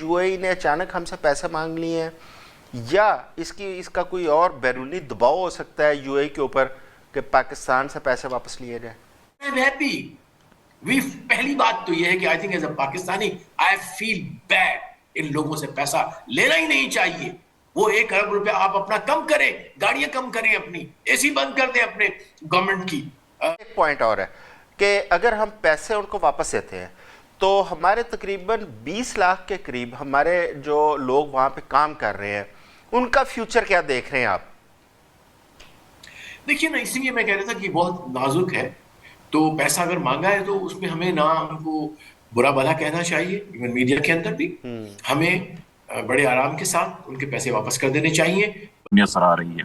UAE نے اچانک ہم سے پیسے مانگ لیے ہیں یا اس کا کوئی اور بیرونی دباؤ ہو سکتا ہے UAE کے اوپر کہ پاکستان سے پیسے واپس لیے جائیں؟ پہلی بات تو یہ ہے کہ I think as a Pakistani I feel bad. ان لوگوں سے پیسہ لینا ہی نہیں چاہیے. وہ 1 ارب روپے آپ اپنا کم کریں, گاڑیاں کم کریں, اپنی AC بند کر دیں اپنے گورنمنٹ کی. ایک پوائنٹ اور ہے کہ اگر ہم پیسے ان کو واپس دیتے ہیں تو ہمارے تقریباً 20 لاکھ کے قریب ہمارے جو لوگ وہاں پہ کام کر رہے ہیں ان کا فیوچر کیا دیکھ رہے ہیں آپ؟ دیکھیے نا, اسی لیے میں کہہ رہا تھا کہ بہت نازک ہے. تو پیسہ اگر مانگا ہے تو اس میں ہمیں نہ ان کو برا بھلا کہنا چاہیے, ایون میڈیا کے اندر بھی ہمیں بڑے آرام کے ساتھ ان کے پیسے واپس کر دینے چاہیے. اثر آ رہی ہے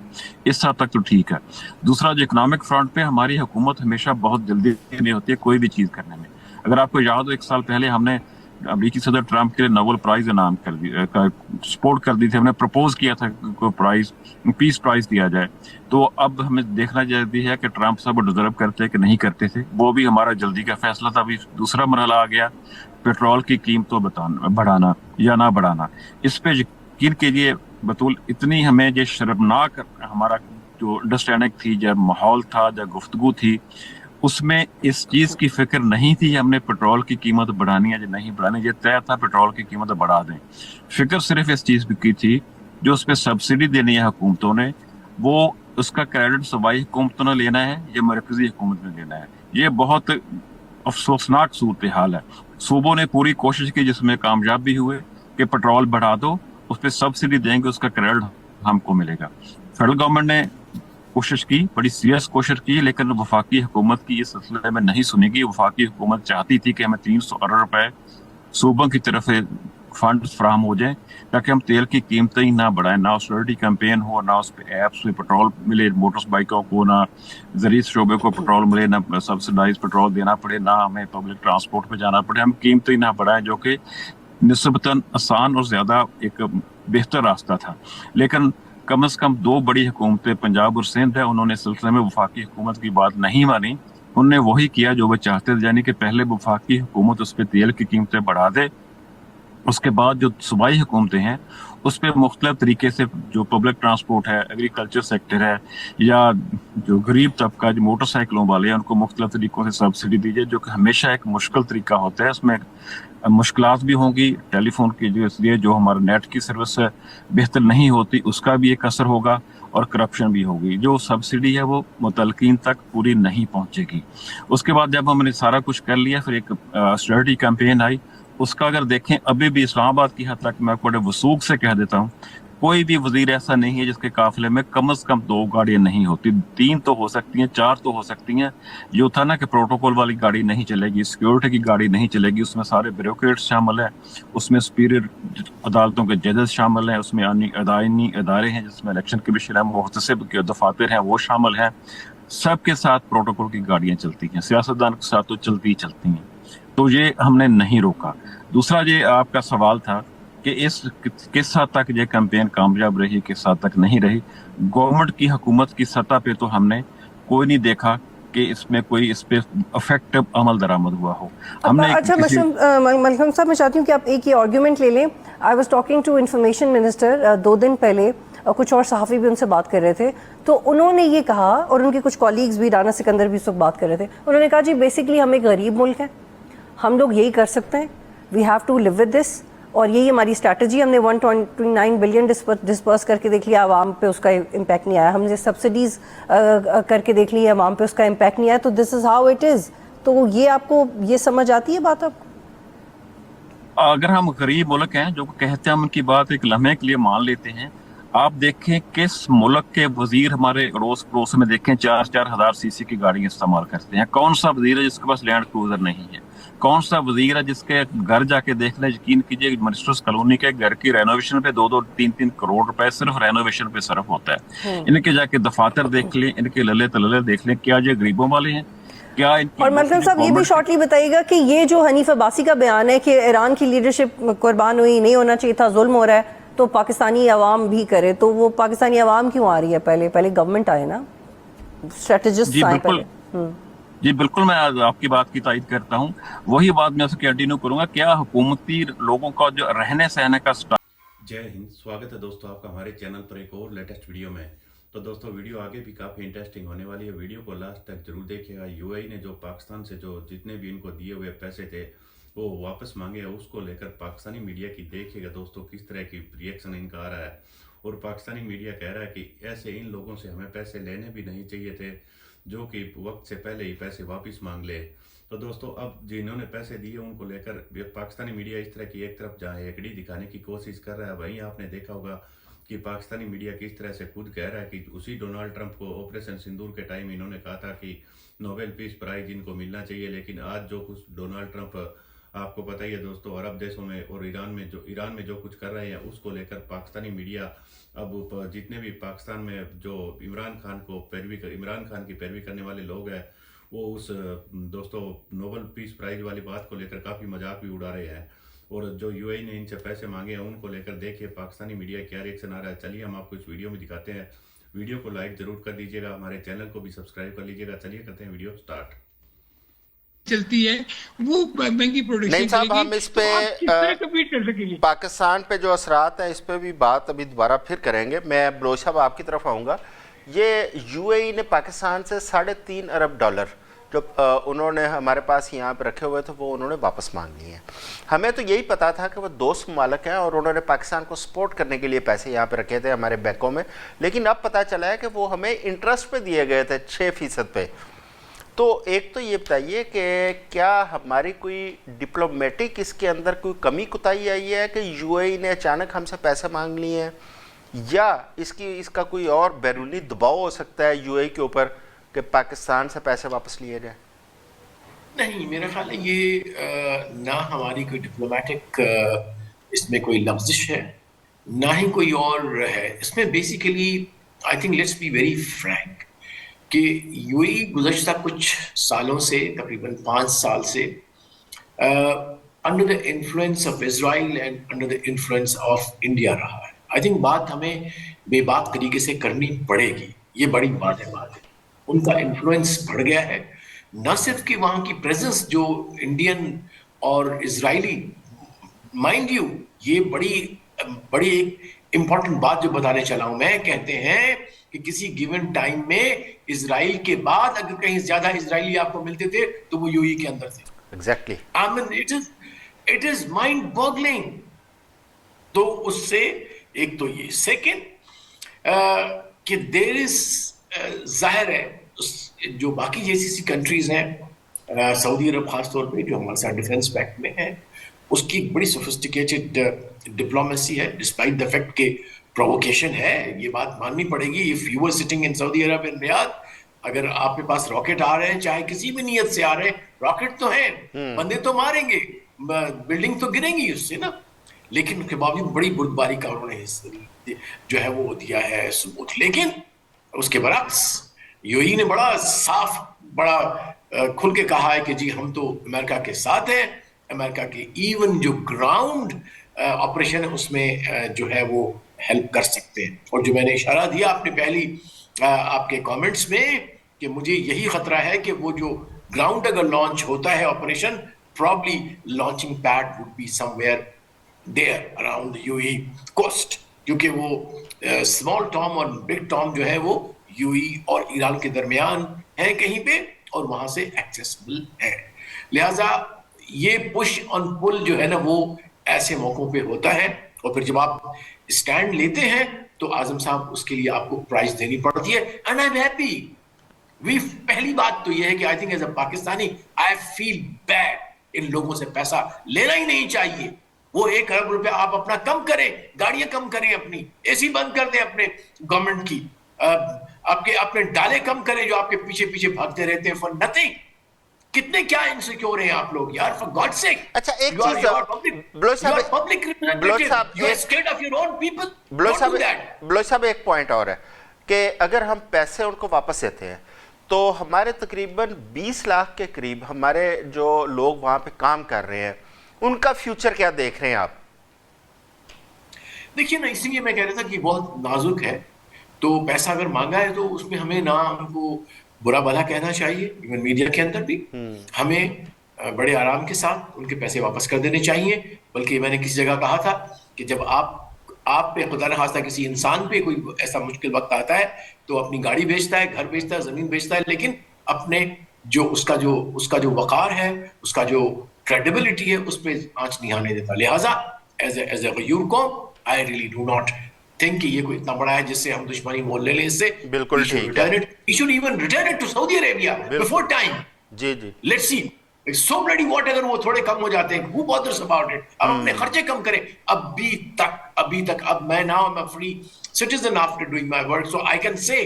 اس حد تک تو ٹھیک ہے. دوسرا, جو اکنامک فرنٹ پہ ہماری حکومت ہمیشہ بہت جلدی میں ہوتی ہے کوئی بھی چیز کرنے میں. اگر آپ کو یاد ہو 1 سال پہلے ہم نے امریکی صدر ٹرمپ کے لیے نوبل پرائز انعام کر دی, سپورٹ کر دی تھی. ہم نے پرپوز کیا تھا کوئی پرائز, پیس پرائز دیا جائے. تو اب ہمیں دیکھنا ضروری ہے کہ ٹرمپ صاحب ڈیزرو کرتے کہ نہیں کرتے تھے. وہ بھی ہمارا جلدی کا فیصلہ تھا. ابھی دوسرا مرحلہ آ گیا, پیٹرول کی قیمتوں بڑھانا یا نہ بڑھانا. اس پہ یقین کیجیے بطول اتنی ہمیں جو شرمناک ہمارا جو انڈرسٹینڈنگ تھی, جو ماحول تھا, جو گفتگو تھی, اس میں اس چیز کی فکر نہیں تھی ہم نے پیٹرول کی قیمت بڑھانی ہے یا نہیں بڑھانی. یہ طے تھا پیٹرول کی قیمت بڑھا دیں. فکر صرف اس چیز کی تھی جو اس پہ سبسڈی دینی ہے حکومتوں نے, وہ اس کا کریڈٹ صوبائی حکومتوں نے لینا ہے یا مرکزی حکومت نے لینا ہے. یہ بہت افسوسناک صورتحال ہے. صوبوں نے پوری کوشش کی جس میں کامیاب بھی ہوئے کہ پیٹرول بڑھا دو, اس پہ سبسڈی دیں گے, اس کا کریڈٹ ہم کو ملے گا. فیڈرل گورنمنٹ نے کوشش کی, بڑی سیریس کوشش کی, لیکن وفاقی حکومت کی اس سلسلے میں نہیں سنے گی. وفاقی حکومت چاہتی تھی کہ ہمیں 300 ارب روپے صوبوں کی طرف فنڈ فراہم ہو جائیں تاکہ ہم تیل کی قیمتیں ہی نہ بڑھائیں, نہ آسٹریریٹی کیمپین ہو, نہ اس پہ ایپس پہ پیٹرول ملے موٹر بائکوں کو, نہ زرعی شعبے کو پیٹرول ملے, نہ سبسڈائز پیٹرول دینا پڑے, نہ ہمیں پبلک ٹرانسپورٹ پہ جانا پڑے. ہم قیمتیں ہی نہ بڑھائیں, جو کہ نسبتاً آسان اور زیادہ ایک بہتر راستہ تھا. لیکن کم از کم 2 بڑی حکومتیں پنجاب اور سندھ ہے, انہوں نے اس سلسلے میں وفاقی حکومت کی بات نہیں مانی. انہوں نے وہی کیا جو وہ چاہتے تھے, یعنی کہ پہلے وفاقی حکومت اس پہ تیل کی قیمتیں بڑھا دے, اس کے بعد جو صوبائی حکومتیں ہیں اس پہ مختلف طریقے سے جو پبلک ٹرانسپورٹ ہے, ایگریکلچر سیکٹر ہے, یا جو غریب طبقہ جو موٹر سائیکلوں والے ہیں ان کو مختلف طریقوں سے سبسڈی دیجیے, جو کہ ہمیشہ ایک مشکل طریقہ ہوتا ہے. اس میں مشکلات بھی ہوں گی, ٹیلی فون کی جو ہمارا نیٹ کی سروس بہتر نہیں ہوتی اس کا بھی ایک اثر ہوگا, اور کرپشن بھی ہوگی. جو سبسڈی ہے وہ متعلقین تک پوری نہیں پہنچے گی. اس کے بعد جب ہم نے سارا کچھ کر لیا, پھر ایک اسٹریٹجی کیمپین آئی. اس کا اگر دیکھیں ابھی بھی اسلام آباد کی حد تک میں بڑے وثوق سے کہہ دیتا ہوں, کوئی بھی وزیر ایسا نہیں ہے جس کے قافلے میں کم از کم 2 گاڑیاں نہیں ہوتی. 3 تو ہو سکتی ہیں, 4 تو ہو سکتی ہیں. جو تھا نا کہ پروٹوکول والی گاڑی نہیں چلے گی, سیکیورٹی کی گاڑی نہیں چلے گی, اس میں سارے بیوروکریٹس شامل ہیں, اس میں سپیریئر عدالتوں کے ججز شامل ہیں, اس میں آئینی ادارے ہیں جس میں الیکشن کمیشن ہے, محتسب کے دفاتر ہیں وہ شامل ہیں. سب کے ساتھ پروٹوکول کی گاڑیاں چلتی ہیں, سیاستدان کے ساتھ تو چلتی ہی چلتی ہیں. تو یہ ہم نے نہیں روکا. دوسرا یہ آپ کا سوال تھا کہ کس حد تک یہ کیمپین کامیاب رہی, کس حد تک نہیں رہی. گورنمنٹ کی حکومت کی سطح پہ تو ہم نے کوئی نہیں دیکھا کہ اس میں کوئی اس پہ افیکٹو عمل درآمد ہوا ہو. ہم نے اچھا ملکم صاحب, میں چاہتی ہوں کہ آپ ایک یہ آرگیومنٹ لے لیں. I was talking to information minister 2 دن پہلے, کچھ اور صحافی بھی ان سے بات کر رہے تھے, تو انہوں نے یہ کہا, اور ان کے کچھ کولیگز بھی, رانا سکندر بھی اس وقت بات کر رہے تھے, انہوں نے کہا جی بیسکلی ہم ایک غریب ملک ہیں, ہم لوگ یہی کر سکتے ہیں, we have to live with this, اور یہی ہماری اسٹریٹجی. ہم نے 129 بلین ڈسپرس کر کے دیکھ لیا, عوام پہ اس کا امپیکٹ نہیں آیا. ہم نے سبسڈیز کر کے دیکھ لی, عوام پہ اس کا امپیکٹ نہیں آیا. تو دس از ہاؤ اٹ از. تو یہ آپ کو یہ سمجھ آتی ہے بات؟ آپ اگر ہم غریب ملک ہیں جو کہتے ہیں, ہم ان کی بات ایک لمحے کے لیے مان لیتے ہیں. آپ دیکھیں کس ملک کے وزیر ہمارے روز پڑوس میں دیکھیں 4-4 ہزار CC کی گاڑیاں استعمال کرتے ہیں. کون سا وزیر ہے جس کے پاس لینڈ کروزر نہیں ہے؟ کون سا وزیر ہے جس کے گھر جا کے دیکھ لیں, یقین کیجیے منسٹرز کالونی کے گھر کی رینوویشن پہ 2-3 کروڑ روپے صرف رینوویشن پہ صرف ہوتا ہے. ان کے جا کے دفاتر دیکھ لیں, ان کے للے تللے دیکھ لیں, کیا یہ غریبوں والے ہیں؟ اور ملکم صاحب یہ بھی شارٹلی بتائیے گا کہ یہ جو حنیف عباسی کا بیان ہے کہ ایران کی لیڈرشپ قربان ہوئی, نہیں ہونا چاہیے تھا, ظلم ہو رہا ہے, تو پاکستانی عوام بھی کرے, تو وہ پاکستانی عوام کیوں آ رہی ہے؟ پہلے گورنمنٹ آئے نا, اسٹریٹجسٹ آئے پہلے. जी बिल्कुल, मैं आज आपकी बात की तायद करता हूँ। वही बात मैं उससे कंटिन्यू करूंगा, क्या हुकूमती लोगों का जो रहने सहने का जय हिंद। स्वागत है दोस्तों आपका हमारे चैनल पर एक और लेटेस्ट वीडियो में। तो दोस्तों वीडियो आगे भी काफ़ी इंटरेस्टिंग होने वाली है, वीडियो को लास्ट तक जरूर देखिएगा। यूएई ने जो पाकिस्तान से जो जितने भी इनको दिए हुए पैसे थे वो वापस मांगे हैं, उसको लेकर पाकिस्तानी मीडिया की देखिएगा दोस्तों किस तरह की रिएक्शन इनका आ रहा है। और पाकिस्तानी मीडिया कह रहा है कि ऐसे इन लोगों से हमें पैसे लेने भी नहीं चाहिए थे जो कि वक्त से पहले ही पैसे वापस मांग ले। तो दोस्तों अब जिन्होंने पैसे दिए उनको लेकर पाकिस्तानी मीडिया इस तरह की एक तरफ जहाँ हेकड़ी दिखाने की कोशिश कर रहा है, वहीं आपने देखा होगा कि पाकिस्तानी मीडिया किस तरह से खुद कह रहा है कि उसी डोनाल्ड ट्रंप को ऑपरेशन सिंदूर के टाइम इन्होंने कहा था कि नोबेल पीस प्राइज इनको मिलना चाहिए। लेकिन आज जो कुछ डोनाल्ड ट्रंप आपको पता ही है दोस्तों अरब देशों में और ईरान में जो कुछ कर रहे हैं उसको लेकर पाकिस्तानी मीडिया अब जितने भी पाकिस्तान में जो इमरान खान की पैरवी करने वाले लोग हैं वो उस दोस्तों नोबेल पीस प्राइज वाली बात को लेकर काफ़ी मजाक भी उड़ा रहे हैं। और जो यूएई ने इनसे पैसे मांगे हैं उनको लेकर देखिए पाकिस्तानी मीडिया क्या रिएक्शन आ रहा है। चलिए हम आपको इस वीडियो में दिखाते हैं। वीडियो को लाइक जरूर कर दीजिएगा, हमारे चैनल को भी सब्सक्राइब कर लीजिएगा। चलिए करते हैं वीडियो स्टार्ट। चलती है वो महंगी प्रोडक्शन नहीं साहब, हम इस पे कम्पीट कर सकेंगे। पाकिस्तान पे जो असरात हैं इस पे भी बात अभी दोबारा फिर करेंगे। मैं बलोच साहब आपकी तरफ आऊँगा। ये यूएई ने पाकिस्तान से $3.5 अरब जो उन्होंने हमारे पास यहाँ पे रखे हुए थे वो उन्होंने वापस मांग लिए हैं। हमें तो यही पता था कि वो दोस्त ममालिक हैं और उन्होंने पाकिस्तान को सपोर्ट करने के लिए पैसे यहाँ पे रखे थे हमारे बैंकों में, लेकिन अब पता चला है कि वो हमें इंटरेस्ट पे दिए गए थे 6% पे। तो एक तो ये बताइए कि क्या हमारी कोई डिप्लोमेटिक इसके अंदर कोई कमी कुताही आई है कि यूएई ने अचानक हमसे पैसे मांग लिए हैं, या इसका कोई और बैरूनी दबाव हो सकता है यूएई के ऊपर कि पाकिस्तान से पैसे वापस लिए जाए? नहीं, मेरा ख्याल है ये ना हमारी कोई डिप्लोमेटिक इसमें कोई लफ्जिश है ना ही कोई और है इसमें। Basically I think let's be very Frank कि यूएई गुज़श्ता कुछ सालों से तकरीबन 5 साल से under the influence of Israel and under the influence of India रहा है। आई थिंक बात हमें बेबाक तरीके से करनी पड़ेगी, ये बड़ी बात है। उनका इन्फ्लुएंस बढ़ गया है, न सिर्फ कि वहाँ की प्रेजेंस जो इंडियन और इजरायली, माइंड यू ये बड़ी इंपॉर्टेंट बात जो बताने चला हूँ मैं, कहते हैं कि किसी गिवन टाइम में इजराइल के बाद अगर कहीं ज्यादा इजरायली आपको मिलते थे तो वो यूएई के अंदर थे। Exactly, I mean it is mind boggling. तो उससे एक तो ये सेकेंड कि देयर इज जाहिर है जो बाकी जीसीसी कंट्रीज हैं, सऊदी अरब खासतौर पे जो हमारे साथ डिफेंस पैक्ट में है, उसकी बड़ी सोफिस्टिकेटेड डिप्लोमेसी है डिस्पाइट द फैक्ट के प्रोवोकेशन है, ये बात माननी पड़ेगी। If you were sitting in Saudi Arab in Riyadh, अगर आपके पास रॉकेट आ रहे हैं चाहे किसी भी नियत से आ रहे हैं, रॉकेट तो है, बंदे तो मारेंगे, बिल्डिंग तो गिरेंगी उससे ना, लेकिन उसके बावजूद बड़ी बुर्दबारी का उन्होंने जो है वो दिया है सबूत। लेकिन उसके बरक्स यूएई ने बड़ा साफ बड़ा खुल के कहा है कि जी हम तो अमेरिका के साथ हैं, अमेरिका के इवन जो ग्राउंड ऑपरेशन है उसमें जो है वो हेल्प कर सकते हैं। और जो मैंने इशारा दिया आपने पहली आपके कमेंट्स में कि मुझे यही खतरा है कि वो जो ग्राउंड अगर लॉन्च होता है operation, probably launching pad would be somewhere there around UAE coast, क्योंकि वो स्मॉल टॉम और बिग टॉम जो है वो यूएई और ईरान के दरमियान है कहीं पे और वहां से एक्सेसिबल है। लिहाजा ये पुश ऑन पुल जो है ना वो ऐसे मौकों पे होता है, और फिर जब आप स्टैंड लेते हैं तो आजम साहब उसके लिए आपको प्राइस देनी पड़ती है। And I am happy. पहली बात तो ये है कि I think as a Pakistani I feel bad. इन लोगों से पैसा लेना ही नहीं चाहिए। वो 1 अरब रुपया आप अपना कम करें, गाड़ियां कम करें, अपनी एसी बंद कर दें अपने गवर्नमेंट की, आपके अपने डाले कम करें जो आपके पीछे पीछे भागते रहते हैं फॉर नथिंग। कितने क्या इनसिक्योर हैं आप लोग यार, फॉर गॉड सेक। अच्छा एक चीज बलोच साहब एक पॉइंट और है कि अगर हम पैसे उनको वापस देते हैं तो हमारे तकरीबन 20 लाख के करीब हमारे जो लोग वहां पे काम कर रहे हैं उनका फ्यूचर क्या देख रहे हैं आप? देखिए ना, इसीलिए मैं कह रहा था कि बहुत नाजुक है, तो पैसा अगर मांगा है तो उसमें हमें ना उनको बुरा भला कहना चाहिए, इवन मीडिया के अंदर भी हमें बड़े आराम के साथ उनके पैसे वापस कर देने चाहिए। बल्कि मैंने किसी जगह कहा था कि जब आप पे खुदा न खास्ता किसी इंसान पे कोई ऐसा मुश्किल वक्त आता है तो अपनी गाड़ी बेचता है, घर बेचता है, जमीन बेचता है, लेकिन अपने जो उसका जो वकार है, उसका जो क्रेडिबिलिटी है, उस पर आंच नहीं आने देता। लिहाजा एज ए गयूर कौम, I really do not think कि ये कोई इतना बड़ा है जिससे हम दुश्मनी मोल ले लें इससे। बिल्कुल ठीक है। We should even return it to Saudi Arabia before time. Ji ji Let's see. It's so bloody what अगर वो थोड़े कम हो जाते हैं, who bothers about it? अब अपने खर्चे कम करें। अभी तक अब मैं now I'm a free citizen after doing my work, so I can say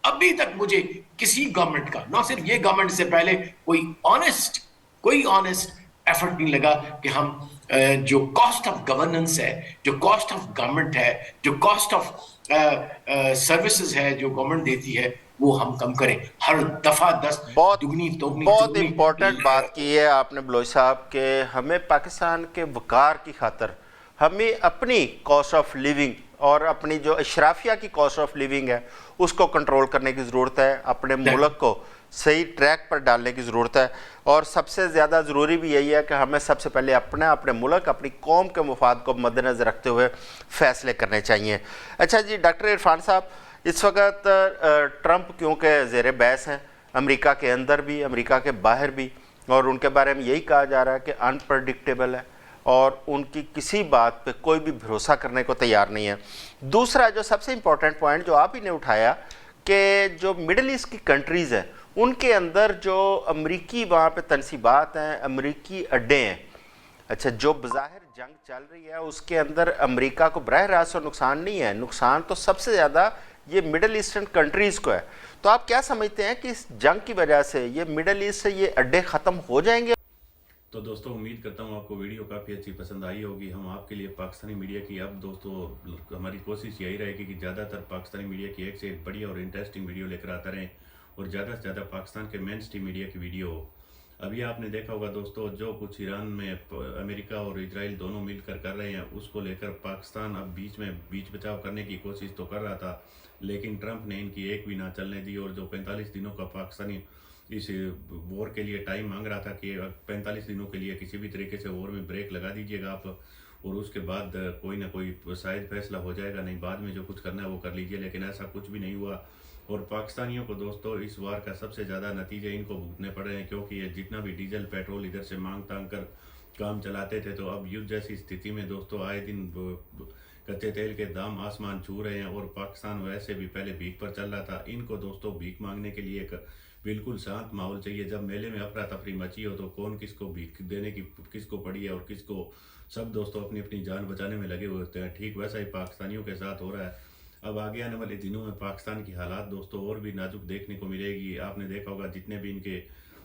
अभी तक मुझे किसी गवर्नमेंट का, ना सिर्फ ये गवर्नमेंट से पहले कोई ऑनेस्ट एफर्ट नहीं लगा कि हम जो कॉस्ट ऑफ गवर्नेंस है, जो कॉस्ट ऑफ गवर्नमेंट है, जो कॉस्ट ऑफ सर्विसेज है जो गवर्नमेंट देती है, वो हम कम करें। हर दफा 10 दुगनी बहुत इंपॉर्टेंट बात की है आपने बलोच साहब के हमें पाकिस्तान के वकार की खातर हमें अपनी कॉस्ट ऑफ लिविंग और अपनी जो अशराफिया की कॉस्ट ऑफ लिविंग है उसको कंट्रोल करने की ज़रूरत है, अपने मुल्क को सही ट्रैक पर डालने की ज़रूरत है। और सबसे ज़्यादा ज़रूरी भी यही है कि हमें सबसे पहले अपने मुल्क, अपनी कौम के मफाद को मद्देनज़र रखते हुए फ़ैसले करने चाहिए। अच्छा जी, डॉक्टर इरफान साहब, इस वक्त ट्रंप क्योंकि ज़ेर बहस हैं अमेरिका के अंदर भी, अमेरिका के बाहर भी, और उनके बारे में यही कहा जा रहा है कि अनप्रडिक्टेबल है और उनकी किसी बात पे कोई भी भरोसा करने को तैयार नहीं है। दूसरा जो सबसे इम्पोर्टेंट पॉइंट जो आप ही ने उठाया कि जो मिडल ईस्ट की कंट्रीज़ हैं उनके अंदर जो अमरीकी वहाँ पे तनसीबात हैं, अमरीकी अड्डे हैं, अच्छा जो बज़ाहिर जंग चल रही है उसके अंदर अमरीका को बराह रास्त नुकसान नहीं है, नुकसान तो सबसे ज़्यादा ये मिडल ईस्टर्न कंट्रीज़ को है। तो आप क्या समझते हैं कि इस जंग की वजह से ये मिडल ईस्ट से ये अड्डे ख़त्म हो जाएंगे? तो दोस्तों उम्मीद करता हूँ आपको वीडियो काफ़ी अच्छी पसंद आई होगी। हम आपके लिए पाकिस्तानी मीडिया की अब दोस्तों हमारी कोशिश यही रहेगी कि ज़्यादातर पाकिस्तानी मीडिया की एक से एक बढ़िया और इंटरेस्टिंग वीडियो लेकर आते रहें और ज़्यादा से ज़्यादा पाकिस्तान के मेन स्ट्रीम मीडिया की वीडियो हो। अभी आपने देखा होगा दोस्तों जो कुछ ईरान में अमेरिका और इजराइल दोनों मिलकर कर रहे हैं उसको लेकर पाकिस्तान अब बीच बचाव करने की कोशिश तो कर रहा था, लेकिन ट्रंप ने इनकी एक भी ना चलने दी। और जो 45 दिनों का पाकिस्तानी इस वॉर के लिए टाइम मांग रहा था कि 45 दिनों के लिए किसी भी तरीके से वॉर में ब्रेक लगा दीजिएगा आप और उसके बाद कोई ना कोई शायद फैसला हो जाएगा, नहीं बाद में जो कुछ करना है वो कर लीजिए, लेकिन ऐसा कुछ भी नहीं हुआ। और पाकिस्तानियों को दोस्तों इस वार का सबसे ज़्यादा नतीजे इनको भुगतने पड़ रहे हैं, क्योंकि ये जितना भी डीजल पेट्रोल इधर से मांग तांग कर काम चलाते थे, तो अब युद्ध जैसी स्थिति में दोस्तों आए दिन कच्चे तेल के दाम आसमान छू रहे हैं और पाकिस्तान वैसे भी पहले भीख पर चल रहा था। इनको दोस्तों भीख मांगने के लिए एक बिल्कुल शांत माहौल चाहिए। जब मेले में अफरा तफरी मची हो तो कौन किसको भीख देने की किसको पड़ी है और किसको, सब दोस्तों अपनी अपनी जान बचाने में लगे हुए होते हैं। ठीक वैसा ही पाकिस्तानियों के साथ हो रहा है। अब आगे आने वाले दिनों में पाकिस्तान की हालात दोस्तों और भी नाजुक देखने को मिलेगी। आपने देखा होगा जितने भी इनके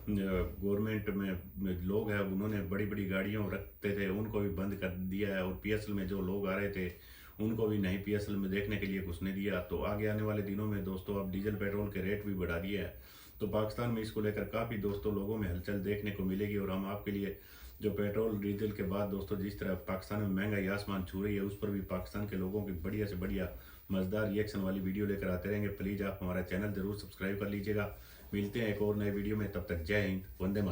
गवर्नमेंट में लोग हैं उन्होंने बड़ी बड़ी गाड़ियों रखते थे उनको भी बंद कर दिया है, और PSL में जो लोग आ रहे थे उनको भी नहीं PSL में देखने के लिए घुसने दिया। तो आगे आने वाले दिनों में दोस्तों अब डीजल पेट्रोल के रेट भी बढ़ा दिए हैं, तो पाकिस्तान में इसको लेकर काफ़ी दोस्तों लोगों में हलचल देखने को मिलेगी। और हम आपके लिए जो पेट्रोल डीजल के बाद दोस्तों जिस तरह पाकिस्तान में महंगाई आसमान छू रही है उस पर भी पाकिस्तान के लोगों की बढ़िया से बढ़िया मज़ेदार रिएक्शन वाली वीडियो लेकर आते रहेंगे। प्लीज़ आप हमारा चैनल ज़रूर सब्सक्राइब कर लीजिएगा। मिलते हैं एक और नए वीडियो में, तब तक जय हिंद, वंदे मातरम।